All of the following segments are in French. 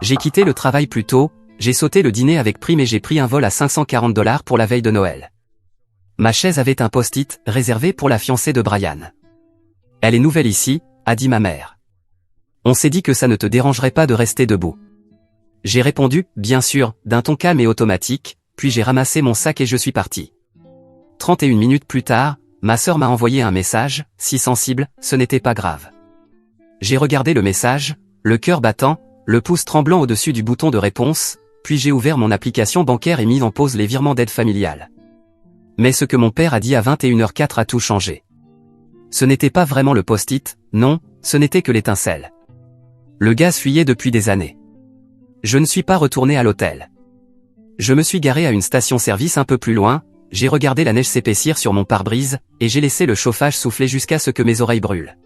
J'ai quitté le travail plus tôt, j'ai sauté le dîner avec prime et j'ai pris un vol à 540 $ pour la veille de Noël. Ma chaise avait un post-it réservé pour la fiancée de Brian. Elle est nouvelle ici, a dit ma mère. On s'est dit que ça ne te dérangerait pas de rester debout. J'ai répondu, bien sûr, d'un ton calme et automatique, puis j'ai ramassé mon sac et je suis parti. 31 minutes plus tard, ma sœur m'a envoyé un message, si sensible, ce n'était pas grave. J'ai regardé le message, le cœur battant, le pouce tremblant au-dessus du bouton de réponse, puis j'ai ouvert mon application bancaire et mis en pause les virements d'aide familiale. Mais ce que mon père a dit à 21h04 a tout changé. Ce n'était pas vraiment le post-it, non, ce n'était que l'étincelle. Le gaz fuyait depuis des années. Je ne suis pas retourné à l'hôtel. Je me suis garé à une station-service un peu plus loin, j'ai regardé la neige s'épaissir sur mon pare-brise, et j'ai laissé le chauffage souffler jusqu'à ce que mes oreilles brûlent.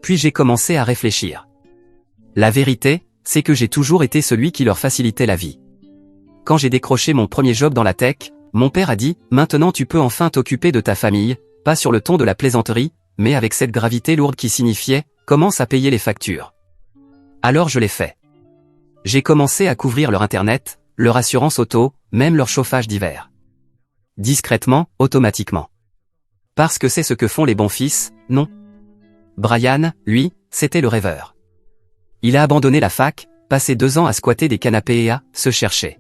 Puis j'ai commencé à réfléchir. La vérité, c'est que j'ai toujours été celui qui leur facilitait la vie. Quand j'ai décroché mon premier job dans la tech, mon père a dit « Maintenant tu peux enfin t'occuper de ta famille », pas sur le ton de la plaisanterie, mais avec cette gravité lourde qui signifiait « Commence à payer les factures ». Alors je l'ai fait. J'ai commencé à couvrir leur internet, leur assurance auto, même leur chauffage d'hiver. Discrètement, automatiquement. Parce que c'est ce que font les bons fils, non? Brian, lui, c'était le rêveur. Il a abandonné la fac, passé 2 ans à squatter des canapés et à se chercher.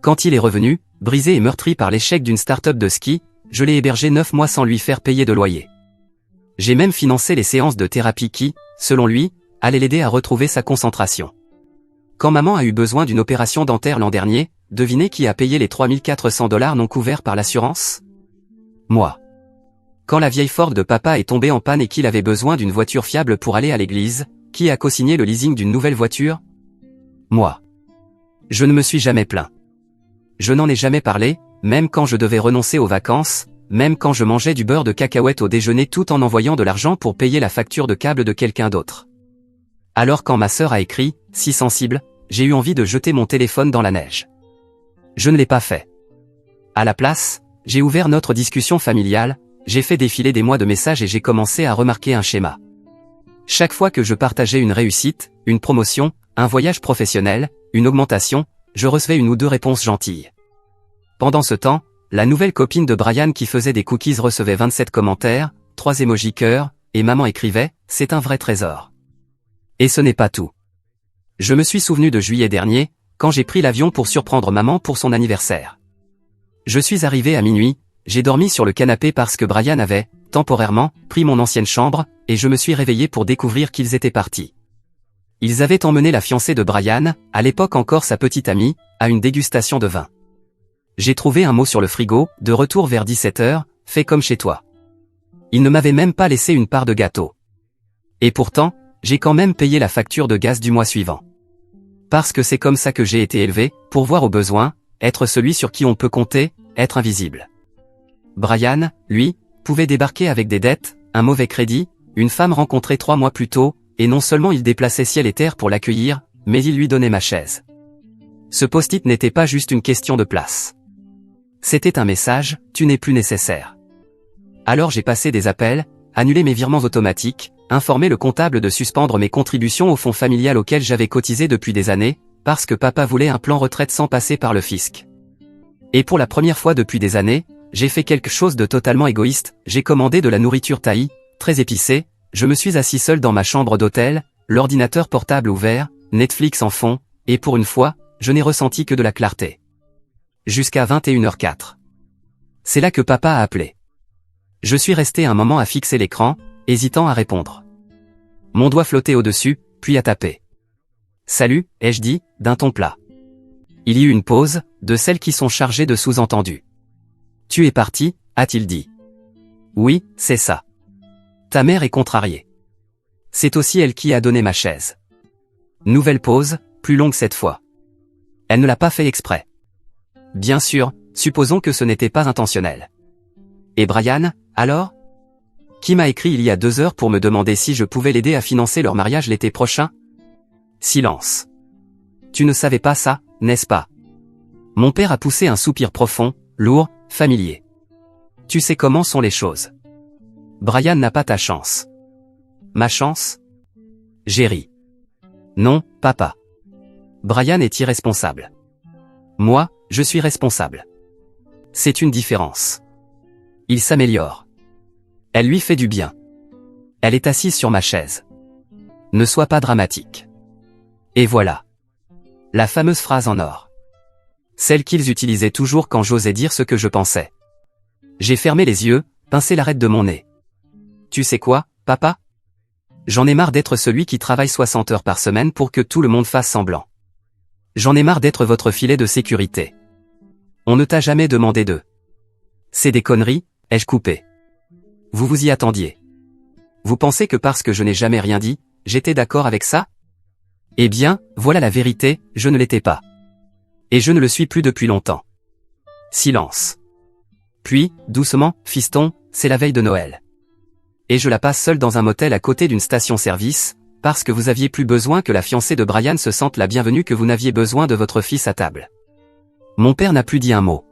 Quand il est revenu, brisé et meurtri par l'échec d'une start-up de ski, je l'ai hébergé 9 mois sans lui faire payer de loyer. J'ai même financé les séances de thérapie qui, selon lui, allaient l'aider à retrouver sa concentration. Quand maman a eu besoin d'une opération dentaire l'an dernier, devinez qui a payé les 3400 $ non couverts par l'assurance? Moi. Quand la vieille Ford de papa est tombée en panne et qu'il avait besoin d'une voiture fiable pour aller à l'église, qui a co-signé le leasing d'une nouvelle voiture? Moi. Je ne me suis jamais plaint. Je n'en ai jamais parlé, même quand je devais renoncer aux vacances, même quand je mangeais du beurre de cacahuète au déjeuner tout en envoyant de l'argent pour payer la facture de câble de quelqu'un d'autre. Alors quand ma sœur a écrit « Si sensible », j'ai eu envie de jeter mon téléphone dans la neige. Je ne l'ai pas fait. À la place, j'ai ouvert notre discussion familiale, j'ai fait défiler des mois de messages et j'ai commencé à remarquer un schéma. Chaque fois que je partageais une réussite, une promotion, un voyage professionnel, une augmentation, je recevais 1 ou 2 réponses gentilles. Pendant ce temps, la nouvelle copine de Brian qui faisait des cookies recevait 27 commentaires, 3 émojis cœur, et maman écrivait « C'est un vrai trésor ». Et ce n'est pas tout. Je me suis souvenu de juillet dernier, quand j'ai pris l'avion pour surprendre maman pour son anniversaire. Je suis arrivé à minuit, j'ai dormi sur le canapé parce que Brian avait, temporairement, pris mon ancienne chambre, et je me suis réveillé pour découvrir qu'ils étaient partis. Ils avaient emmené la fiancée de Brian, à l'époque encore sa petite amie, à une dégustation de vin. J'ai trouvé un mot sur le frigo, de retour vers 17h, fais comme chez toi. Ils ne m'avaient même pas laissé une part de gâteau. Et pourtant, j'ai quand même payé la facture de gaz du mois suivant. Parce que c'est comme ça que j'ai été élevé, pour voir aux besoins, être celui sur qui on peut compter, être invisible. Brian, lui, pouvait débarquer avec des dettes, un mauvais crédit, une femme rencontrée 3 mois plus tôt, et non seulement il déplaçait ciel et terre pour l'accueillir, mais il lui donnait ma chaise. Ce post-it n'était pas juste une question de place. C'était un message, tu n'es plus nécessaire. Alors j'ai passé des appels, annulé mes virements automatiques, informé le comptable de suspendre mes contributions au fonds familial auquel j'avais cotisé depuis des années, parce que papa voulait un plan retraite sans passer par le fisc. Et pour la première fois depuis des années, j'ai fait quelque chose de totalement égoïste, j'ai commandé de la nourriture thaï, très épicée, je me suis assis seul dans ma chambre d'hôtel, l'ordinateur portable ouvert, Netflix en fond, et pour une fois, je n'ai ressenti que de la clarté. Jusqu'à 21h04. C'est là que papa a appelé. Je suis resté un moment à fixer l'écran, hésitant à répondre. Mon doigt flottait au-dessus, puis a tapé. Salut, ai-je dit, d'un ton plat. Il y eut une pause, de celles qui sont chargées de sous-entendus. Tu es parti, a-t-il dit. Oui, c'est ça. Ta mère est contrariée. C'est aussi elle qui a donné ma chaise. Nouvelle pause, plus longue cette fois. Elle ne l'a pas fait exprès. Bien sûr, supposons que ce n'était pas intentionnel. Et Brian, alors? Qui m'a écrit il y a 2 heures pour me demander si je pouvais l'aider à financer leur mariage l'été prochain? Silence. Tu ne savais pas ça, n'est-ce pas? Mon père a poussé un soupir profond, lourd, familier. Tu sais comment sont les choses. Brian n'a pas ta chance. Ma chance? J'ai ri. Non, papa. Brian est irresponsable. Moi, je suis responsable. C'est une différence. Il s'améliore. Elle lui fait du bien. Elle est assise sur ma chaise. Ne sois pas dramatique. Et voilà. La fameuse phrase en or. Celle qu'ils utilisaient toujours quand j'osais dire ce que je pensais. J'ai fermé les yeux, pincé l'arête de mon nez. Tu sais quoi, papa? J'en ai marre d'être celui qui travaille 60 heures par semaine pour que tout le monde fasse semblant. J'en ai marre d'être votre filet de sécurité. On ne t'a jamais demandé de. C'est des conneries, ai-je coupé. Vous vous y attendiez. Vous pensez que parce que je n'ai jamais rien dit, j'étais d'accord avec ça? Eh bien, voilà la vérité, je ne l'étais pas. Et je ne le suis plus depuis longtemps. Silence. Puis, doucement, fiston, c'est la veille de Noël. Et je la passe seule dans un motel à côté d'une station-service, parce que vous aviez plus besoin que la fiancée de Brian se sente la bienvenue que vous n'aviez besoin de votre fils à table. Mon père n'a plus dit un mot.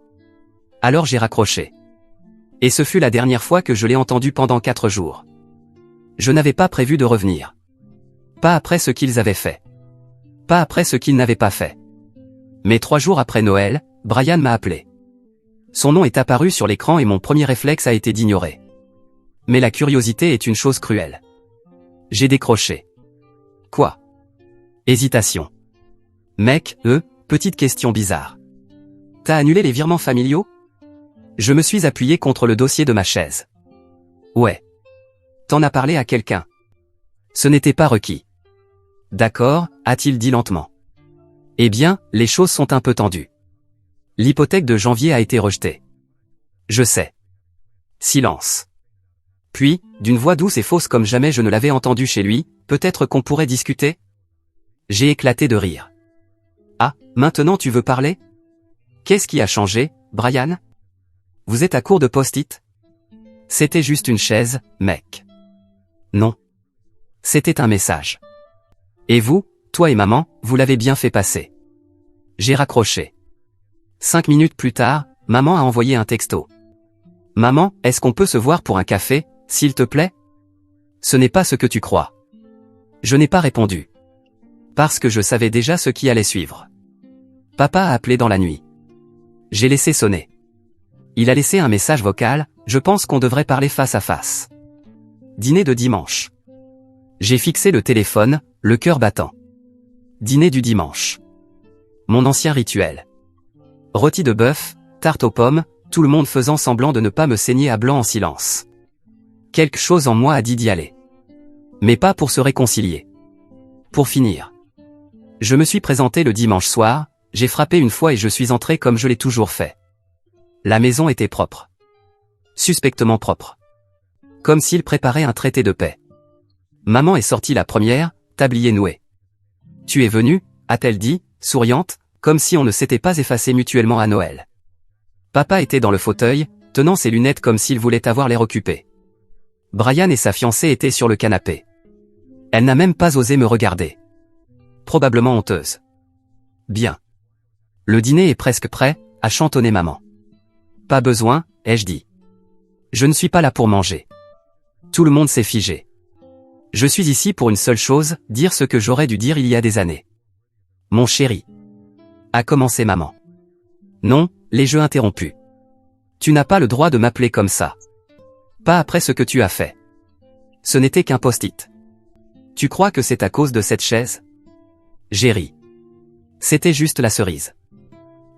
Alors j'ai raccroché. Et ce fut la dernière fois que je l'ai entendu pendant 4 jours. Je n'avais pas prévu de revenir. Pas après ce qu'ils avaient fait. Pas après ce qu'ils n'avaient pas fait. Mais 3 jours après Noël, Brian m'a appelé. Son nom est apparu sur l'écran et mon premier réflexe a été d'ignorer. Mais la curiosité est une chose cruelle. J'ai décroché. Quoi? Hésitation. Mec, petite question bizarre. T'as annulé les virements familiaux? Je me suis appuyé contre le dossier de ma chaise. Ouais. T'en as parlé à quelqu'un? Ce n'était pas requis. D'accord, a-t-il dit lentement. Eh bien, les choses sont un peu tendues. L'hypothèque de janvier a été rejetée. Je sais. Silence. Puis, d'une voix douce et fausse comme jamais je ne l'avais entendue chez lui, peut-être qu'on pourrait discuter? J'ai éclaté de rire. Ah, maintenant tu veux parler? Qu'est-ce qui a changé, Brian? Vous êtes à court de post-it? C'était juste une chaise, mec. Non. C'était un message. Et vous, toi et maman, vous l'avez bien fait passer. J'ai raccroché. 5 minutes plus tard, maman a envoyé un texto. Maman, est-ce qu'on peut se voir pour un café, s'il te plaît? Ce n'est pas ce que tu crois. Je n'ai pas répondu. Parce que je savais déjà ce qui allait suivre. Papa a appelé dans la nuit. J'ai laissé sonner. Il a laissé un message vocal, je pense qu'on devrait parler face à face. Dîner de dimanche. J'ai fixé le téléphone, le cœur battant. Dîner du dimanche. Mon ancien rituel. Rôti de bœuf, tarte aux pommes, tout le monde faisant semblant de ne pas me saigner à blanc en silence. Quelque chose en moi a dit d'y aller. Mais pas pour se réconcilier. Pour finir. Je me suis présenté le dimanche soir, j'ai frappé une fois et je suis entré comme je l'ai toujours fait. La maison était propre. Suspectement propre. Comme s'il préparait un traité de paix. Maman est sortie la première, tablier noué. Tu es venue, a-t-elle dit, souriante, comme si on ne s'était pas effacé mutuellement à Noël. Papa était dans le fauteuil, tenant ses lunettes comme s'il voulait avoir l'air occupé. Brian et sa fiancée étaient sur le canapé. Elle n'a même pas osé me regarder. Probablement honteuse. Bien. Le dîner est presque prêt, a chantonné maman. Pas besoin, ai-je dit. Je ne suis pas là pour manger. Tout le monde s'est figé. Je suis ici pour une seule chose, dire ce que j'aurais dû dire il y a des années. Mon chéri. A commencé maman. Non, les jeux interrompus. Tu n'as pas le droit de m'appeler comme ça. Pas après ce que tu as fait. Ce n'était qu'un post-it. Tu crois que c'est à cause de cette chaise? J'ai ri. C'était juste la cerise.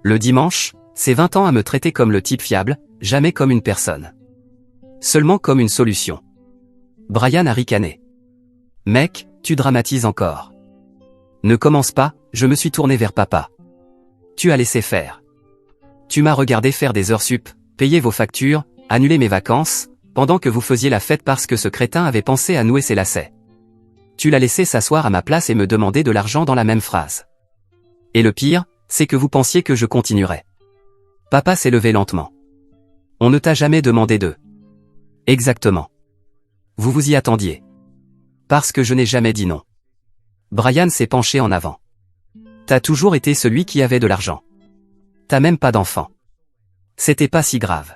Le dimanche, c'est 20 ans à me traiter comme le type fiable, jamais comme une personne. Seulement comme une solution. Brian a ricané. Mec, tu dramatises encore. Ne commence pas, je me suis tourné vers papa. Tu as laissé faire. Tu m'as regardé faire des heures sup, payer vos factures, annuler mes vacances, pendant que vous faisiez la fête parce que ce crétin avait pensé à nouer ses lacets. Tu l'as laissé s'asseoir à ma place et me demander de l'argent dans la même phrase. Et le pire, c'est que vous pensiez que je continuerais. Papa s'est levé lentement. On ne t'a jamais demandé de. Exactement. Vous vous y attendiez. Parce que je n'ai jamais dit non. Brian s'est penché en avant. T'as toujours été celui qui avait de l'argent. T'as même pas d'enfant. C'était pas si grave.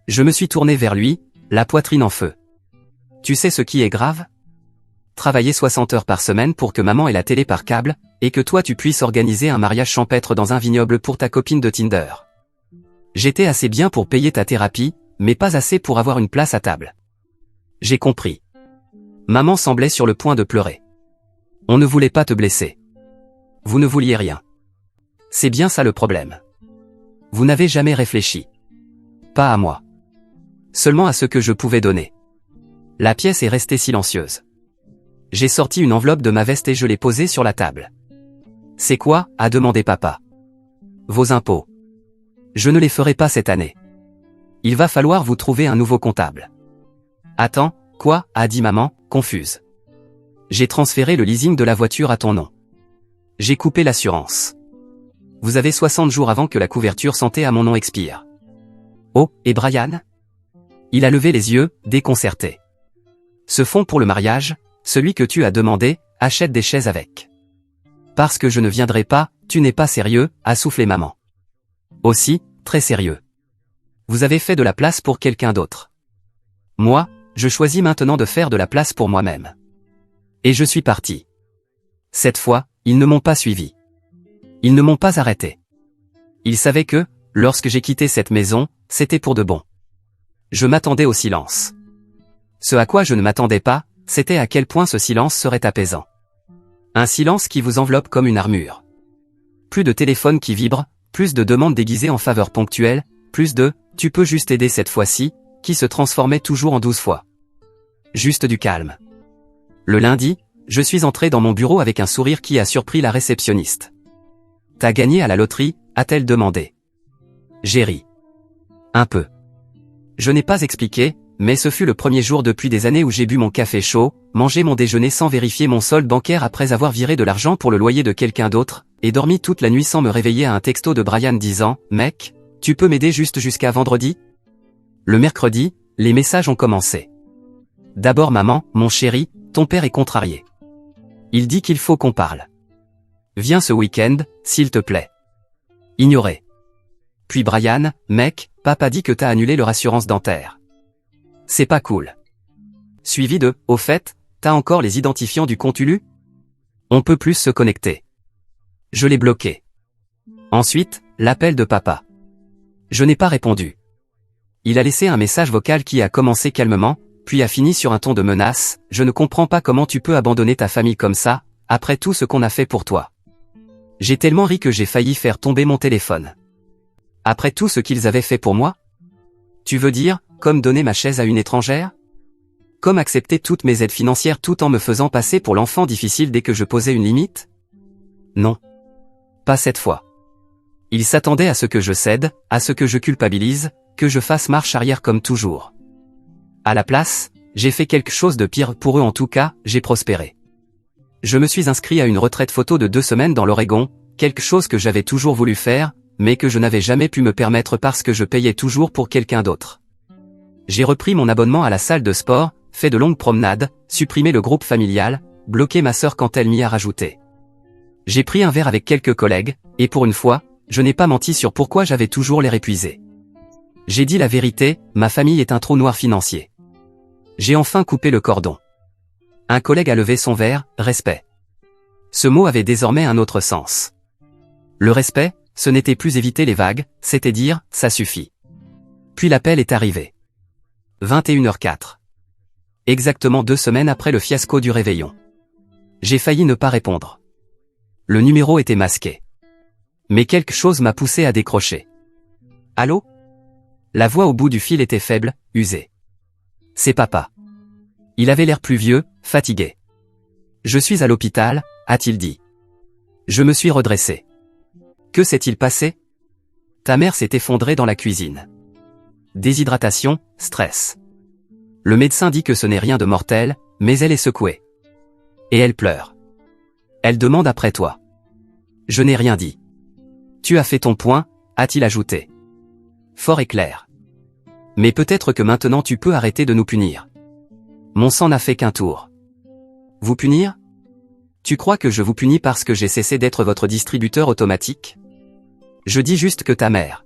Je me suis tourné vers lui, la poitrine en feu. Tu sais ce qui est grave? travailler 60 heures par semaine pour que maman ait la télé par câble, et que toi tu puisses organiser un mariage champêtre dans un vignoble pour ta copine de Tinder. J'étais assez bien pour payer ta thérapie, mais pas assez pour avoir une place à table. J'ai compris. Maman semblait sur le point de pleurer. On ne voulait pas te blesser. Vous ne vouliez rien. C'est bien ça le problème. Vous n'avez jamais réfléchi. Pas à moi. Seulement à ce que je pouvais donner. La pièce est restée silencieuse. J'ai sorti une enveloppe de ma veste et je l'ai posée sur la table. C'est quoi, a demandé papa. Vos impôts. Je ne les ferai pas cette année. Il va falloir vous trouver un nouveau comptable. Attends, quoi, a dit maman, confuse. J'ai transféré le leasing de la voiture à ton nom. J'ai coupé l'assurance. Vous avez 60 jours avant que la couverture santé à mon nom expire. Oh, et Brian? Il a levé les yeux, déconcerté. Ce fonds pour le mariage, celui que tu as demandé, achète des chaises avec. Parce que je ne viendrai pas, tu n'es pas sérieux, a soufflé maman. Aussi, très sérieux. Vous avez fait de la place pour quelqu'un d'autre. Moi, je choisis maintenant de faire de la place pour moi-même. Et je suis parti. Cette fois, ils ne m'ont pas suivi. Ils ne m'ont pas arrêté. Ils savaient que, lorsque j'ai quitté cette maison, c'était pour de bon. Je m'attendais au silence. Ce à quoi je ne m'attendais pas, c'était à quel point ce silence serait apaisant. Un silence qui vous enveloppe comme une armure. Plus de téléphones qui vibrent, plus de demandes déguisées en faveur ponctuelle, plus de « tu peux juste aider cette fois-ci » qui se transformait toujours en 12 fois. Juste du calme. Le lundi, je suis entré dans mon bureau avec un sourire qui a surpris la réceptionniste. « T'as gagné à la loterie ?» a-t-elle demandé. J'ai ri. Un peu. Je n'ai pas expliqué, mais ce fut le premier jour depuis des années où j'ai bu mon café chaud, mangé mon déjeuner sans vérifier mon solde bancaire après avoir viré de l'argent pour le loyer de quelqu'un d'autre, et dormi toute la nuit sans me réveiller à un texto de Brian disant « Mec, tu peux m'aider juste jusqu'à vendredi ?» Le mercredi, les messages ont commencé. D'abord maman, mon chéri, ton père est contrarié. Il dit qu'il faut qu'on parle. Viens ce week-end, s'il te plaît. Ignoré. Puis Brian, mec, papa dit que t'as annulé leur assurance dentaire. C'est pas cool. Suivi de, au fait, t'as encore les identifiants du compte Ulu? On peut plus se connecter. Je l'ai bloqué. Ensuite, l'appel de papa. Je n'ai pas répondu. Il a laissé un message vocal qui a commencé calmement, puis a fini sur un ton de menace. Je ne comprends pas comment tu peux abandonner ta famille comme ça, après tout ce qu'on a fait pour toi. J'ai tellement ri que j'ai failli faire tomber mon téléphone. Après tout ce qu'ils avaient fait pour moi? Tu veux dire, comme donner ma chaise à une étrangère? Comme accepter toutes mes aides financières tout en me faisant passer pour l'enfant difficile dès que je posais une limite? Non. Pas cette fois. Ils s'attendaient à ce que je cède, à ce que je culpabilise, que je fasse marche arrière comme toujours. À la place, j'ai fait quelque chose de pire pour eux en tout cas, j'ai prospéré. Je me suis inscrit à une retraite photo de 2 semaines dans l'Oregon, quelque chose que j'avais toujours voulu faire, mais que je n'avais jamais pu me permettre parce que je payais toujours pour quelqu'un d'autre. J'ai repris mon abonnement à la salle de sport, fait de longues promenades, supprimé le groupe familial, bloqué ma sœur quand elle m'y a rajouté. J'ai pris un verre avec quelques collègues, et pour une fois, je n'ai pas menti sur pourquoi j'avais toujours l'air épuisé. J'ai dit la vérité, ma famille est un trou noir financier. J'ai enfin coupé le cordon. Un collègue a levé son verre, respect. Ce mot avait désormais un autre sens. Le respect, ce n'était plus éviter les vagues, c'était dire, ça suffit. Puis l'appel est arrivé. 21h04. Exactement 2 semaines après le fiasco du réveillon. J'ai failli ne pas répondre. Le numéro était masqué. Mais quelque chose m'a poussé à décrocher. Allô? La voix au bout du fil était faible, usée. C'est papa. Il avait l'air plus vieux, fatigué. Je suis à l'hôpital, a-t-il dit. Je me suis redressé. Que s'est-il passé? Ta mère s'est effondrée dans la cuisine. Déshydratation, stress. Le médecin dit que ce n'est rien de mortel, mais elle est secouée. Et elle pleure. Elle demande après toi. Je n'ai rien dit. Tu as fait ton point, a-t-il ajouté. Fort et clair. Mais peut-être que maintenant tu peux arrêter de nous punir. Mon sang n'a fait qu'un tour. Vous punir? Tu crois que je vous punis parce que j'ai cessé d'être votre distributeur automatique? Je dis juste que ta mère.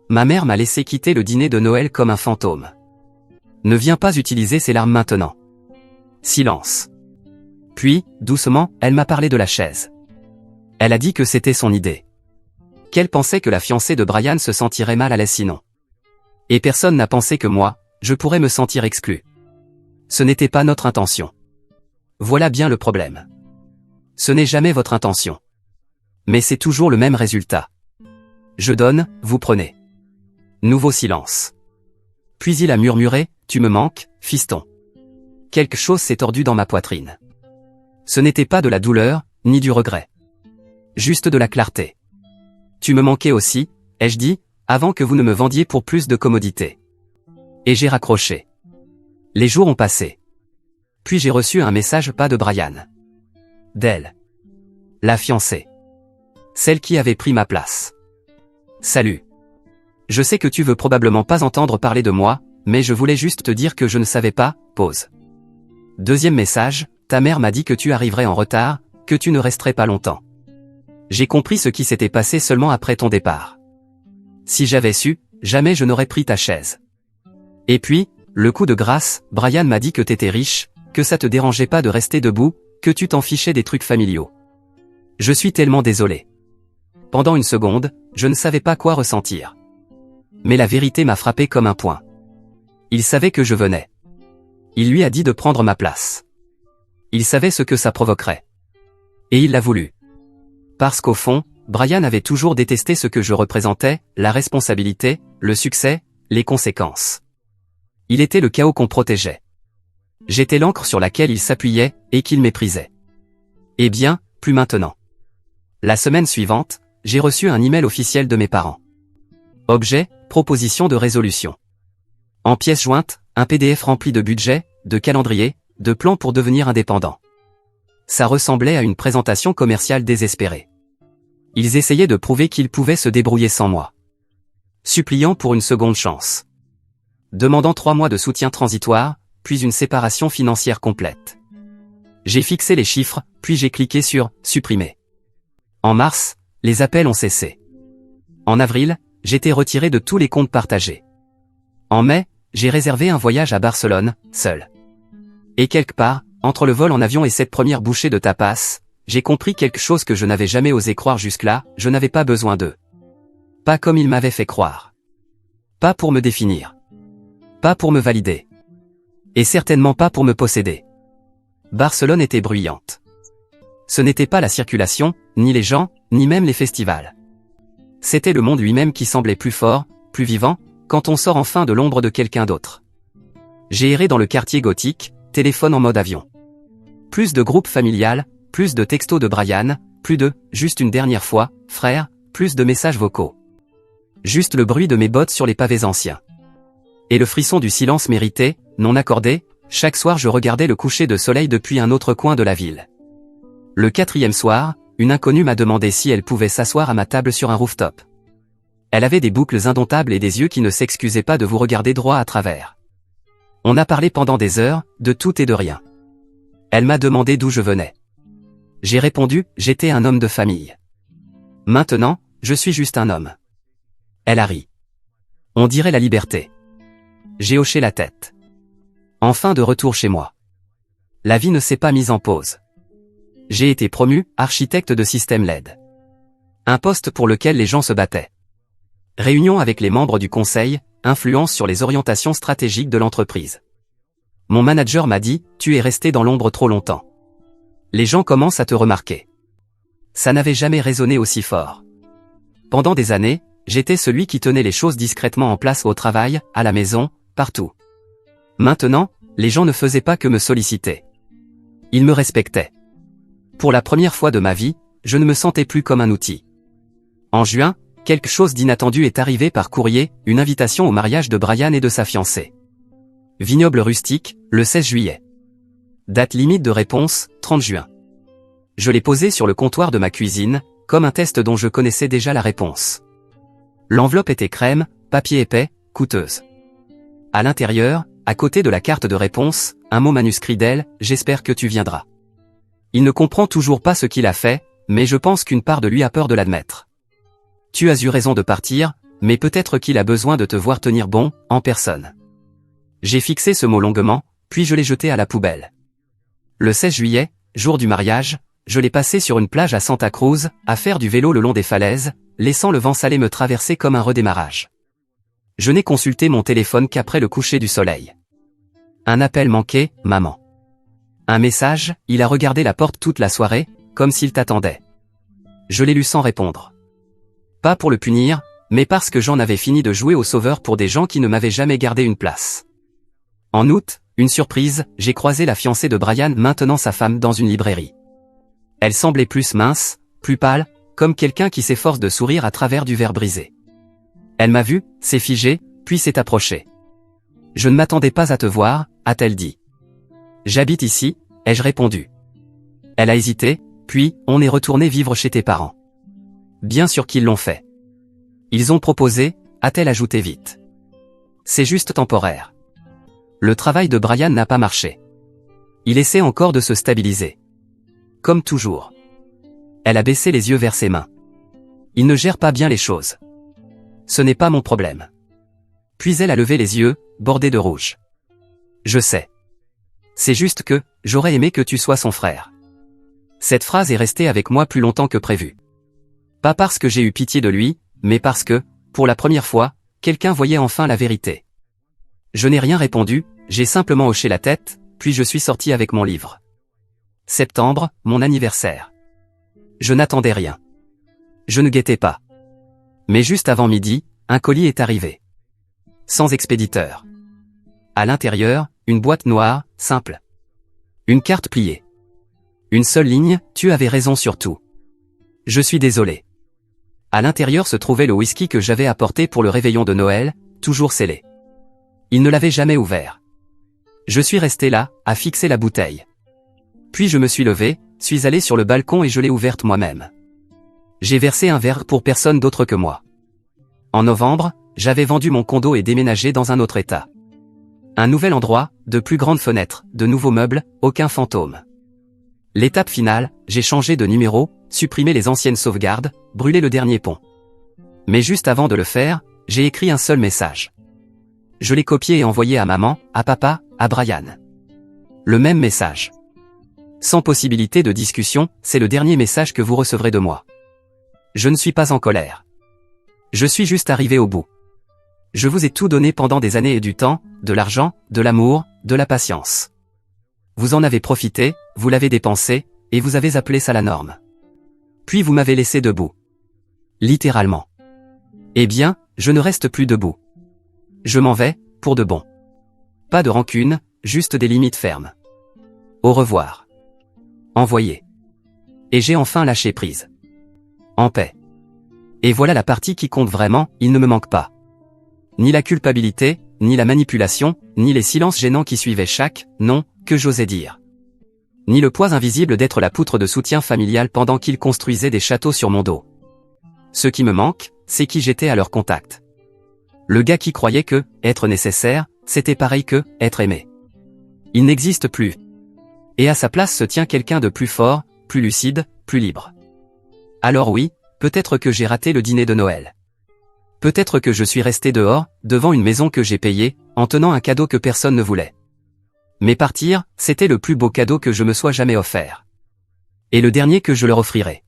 Ma mère m'a laissé quitter le dîner de Noël comme un fantôme. Ne viens pas utiliser ces larmes maintenant. Silence. Puis, doucement, elle m'a parlé de la chaise. Elle a dit que c'était son idée. Qu'elle pensait que la fiancée de Brian se sentirait mal à l'aise sinon. Et personne n'a pensé que moi, je pourrais me sentir exclu. Ce n'était pas notre intention. Voilà bien le problème. Ce n'est jamais votre intention. Mais c'est toujours le même résultat. Je donne, vous prenez. Nouveau silence. Puis il a murmuré, tu me manques, fiston. Quelque chose s'est tordu dans ma poitrine. Ce n'était pas de la douleur, ni du regret. Juste de la clarté. Tu me manquais aussi, ai-je dit, avant que vous ne me vendiez pour plus de commodité. Et j'ai raccroché. Les jours ont passé. Puis j'ai reçu un message pas de Brian. D'elle. La fiancée. Celle qui avait pris ma place. Salut. Je sais que tu veux probablement pas entendre parler de moi, mais je voulais juste te dire que je ne savais pas, pause. Deuxième message, ta mère m'a dit que tu arriverais en retard, que tu ne resterais pas longtemps. J'ai compris ce qui s'était passé seulement après ton départ. Si j'avais su, jamais je n'aurais pris ta chaise. Et puis, le coup de grâce, Brian m'a dit que t'étais riche, que ça te dérangeait pas de rester debout, que tu t'en fichais des trucs familiaux. Je suis tellement désolé. Pendant une seconde, je ne savais pas quoi ressentir. Mais la vérité m'a frappé comme un poing. Il savait que je venais. Il lui a dit de prendre ma place. Il savait ce que ça provoquerait. Et il l'a voulu. Parce qu'au fond, Brian avait toujours détesté ce que je représentais, la responsabilité, le succès, les conséquences. Il était le chaos qu'on protégeait. J'étais l'encre sur laquelle il s'appuyait, et qu'il méprisait. Eh bien, plus maintenant. La semaine suivante, j'ai reçu un email officiel de mes parents. Objet, proposition de résolution. En pièce jointe, un PDF rempli de budget, de calendrier, de plans pour devenir indépendant. Ça ressemblait à une présentation commerciale désespérée. Ils essayaient de prouver qu'ils pouvaient se débrouiller sans moi. Suppliant pour une seconde chance. Demandant 3 mois de soutien transitoire, puis une séparation financière complète. J'ai fixé les chiffres, puis j'ai cliqué sur « Supprimer ». En mars, les appels ont cessé. En avril, j'étais retiré de tous les comptes partagés. En mai, j'ai réservé un voyage à Barcelone, seul. Et quelque part, entre le vol en avion et cette première bouchée de tapas, j'ai compris quelque chose que je n'avais jamais osé croire jusque-là, je n'avais pas besoin d'eux. Pas comme ils m'avaient fait croire. Pas pour me définir. Pas pour me valider. Et certainement pas pour me posséder. Barcelone était bruyante. Ce n'était pas la circulation, ni les gens, ni même les festivals. C'était le monde lui-même qui semblait plus fort, plus vivant, quand on sort enfin de l'ombre de quelqu'un d'autre. J'ai erré dans le quartier gothique, téléphone en mode avion. Plus de groupes familial, plus de textos de Brian, plus de « juste une dernière fois, frère », plus de messages vocaux. Juste le bruit de mes bottes sur les pavés anciens. Et le frisson du silence mérité, non accordé, chaque soir je regardais le coucher de soleil depuis un autre coin de la ville. Le 4e soir, une inconnue m'a demandé si elle pouvait s'asseoir à ma table sur un rooftop. Elle avait des boucles indomptables et des yeux qui ne s'excusaient pas de vous regarder droit à travers. On a parlé pendant des heures, de tout et de rien. Elle m'a demandé d'où je venais. J'ai répondu, j'étais un homme de famille. Maintenant, je suis juste un homme. Elle a ri. On dirait la liberté. J'ai hoché la tête. Enfin de retour chez moi. La vie ne s'est pas mise en pause. J'ai été promu, architecte de système LED. Un poste pour lequel les gens se battaient. Réunion avec les membres du conseil, influence sur les orientations stratégiques de l'entreprise. Mon manager m'a dit, tu es resté dans l'ombre trop longtemps. Les gens commencent à te remarquer. Ça n'avait jamais résonné aussi fort. Pendant des années, j'étais celui qui tenait les choses discrètement en place au travail, à la maison, partout. Maintenant, les gens ne faisaient pas que me solliciter. Ils me respectaient. Pour la première fois de ma vie, je ne me sentais plus comme un outil. En juin, quelque chose d'inattendu est arrivé par courrier, une invitation au mariage de Brian et de sa fiancée. Vignoble rustique, le 16 juillet. Date limite de réponse, 30 juin. Je l'ai posé sur le comptoir de ma cuisine, comme un test dont je connaissais déjà la réponse. L'enveloppe était crème, papier épais, coûteuse. À l'intérieur, à côté de la carte de réponse, un mot manuscrit d'elle, j'espère que tu viendras. Il ne comprend toujours pas ce qu'il a fait, mais je pense qu'une part de lui a peur de l'admettre. Tu as eu raison de partir, mais peut-être qu'il a besoin de te voir tenir bon, en personne. J'ai fixé ce mot longuement, puis je l'ai jeté à la poubelle. Le 16 juillet, jour du mariage, je l'ai passé sur une plage à Santa Cruz, à faire du vélo le long des falaises, laissant le vent salé me traverser comme un redémarrage. Je n'ai consulté mon téléphone qu'après le coucher du soleil. Un appel manqué, maman. Un message, il a regardé la porte toute la soirée, comme s'il t'attendait. Je l'ai lu sans répondre. Pas pour le punir, mais parce que j'en avais fini de jouer au sauveur pour des gens qui ne m'avaient jamais gardé une place. En août, une surprise, j'ai croisé la fiancée de Brian maintenant sa femme dans une librairie. Elle semblait plus mince, plus pâle, comme quelqu'un qui s'efforce de sourire à travers du verre brisé. Elle m'a vu, s'est figée, puis s'est approchée. « Je ne m'attendais pas à te voir », a-t-elle dit. « J'habite ici », ai-je répondu. Elle a hésité, puis « On est retourné vivre chez tes parents ». Bien sûr qu'ils l'ont fait. Ils ont proposé, a-t-elle ajouté vite. C'est juste temporaire. Le travail de Brian n'a pas marché. Il essaie encore de se stabiliser. Comme toujours. Elle a baissé les yeux vers ses mains. Il ne gère pas bien les choses. Ce n'est pas mon problème. Puis elle a levé les yeux, bordés de rouge. Je sais. C'est juste que, j'aurais aimé que tu sois son frère. Cette phrase est restée avec moi plus longtemps que prévu. Pas parce que j'ai eu pitié de lui, mais parce que, pour la première fois, quelqu'un voyait enfin la vérité. Je n'ai rien répondu, j'ai simplement hoché la tête, puis je suis sorti avec mon livre. Septembre, mon anniversaire. Je n'attendais rien. Je ne guettais pas. Mais juste avant midi, un colis est arrivé. Sans expéditeur. À l'intérieur, une boîte noire, simple. Une carte pliée. Une seule ligne, tu avais raison sur tout. Je suis désolé. À l'intérieur se trouvait le whisky que j'avais apporté pour le réveillon de Noël, toujours scellé. Il ne l'avait jamais ouvert. Je suis resté là, à fixer la bouteille. Puis je me suis levé, suis allé sur le balcon et je l'ai ouverte moi-même. J'ai versé un verre pour personne d'autre que moi. En novembre, j'avais vendu mon condo et déménagé dans un autre état. Un nouvel endroit, de plus grandes fenêtres, de nouveaux meubles, aucun fantôme. L'étape finale, j'ai changé de numéro, supprimé les anciennes sauvegardes, brûlé le dernier pont. Mais juste avant de le faire, j'ai écrit un seul message. Je l'ai copié et envoyé à maman, à papa, à Brian. Le même message. Sans possibilité de discussion, c'est le dernier message que vous recevrez de moi. Je ne suis pas en colère. Je suis juste arrivé au bout. Je vous ai tout donné pendant des années et du temps, de l'argent, de l'amour, de la patience. Vous en avez profité, vous l'avez dépensé, et vous avez appelé ça la norme. Puis vous m'avez laissé debout. Littéralement. Eh bien, je ne reste plus debout. Je m'en vais, pour de bon. Pas de rancune, juste des limites fermes. Au revoir. Envoyé. Et j'ai enfin lâché prise. En paix. Et voilà la partie qui compte vraiment, il ne me manque pas. Ni la culpabilité, ni la manipulation, ni les silences gênants qui suivaient chaque « non » que j'osais dire. Ni le poids invisible d'être la poutre de soutien familial pendant qu'ils construisaient des châteaux sur mon dos. Ce qui me manque, c'est qui j'étais à leur contact. Le gars qui croyait que, être nécessaire, c'était pareil que, être aimé. Il n'existe plus. Et à sa place se tient quelqu'un de plus fort, plus lucide, plus libre. Alors oui, peut-être que j'ai raté le dîner de Noël. Peut-être que je suis resté dehors, devant une maison que j'ai payée, en tenant un cadeau que personne ne voulait. Mais partir, c'était le plus beau cadeau que je me sois jamais offert. Et le dernier que je leur offrirai.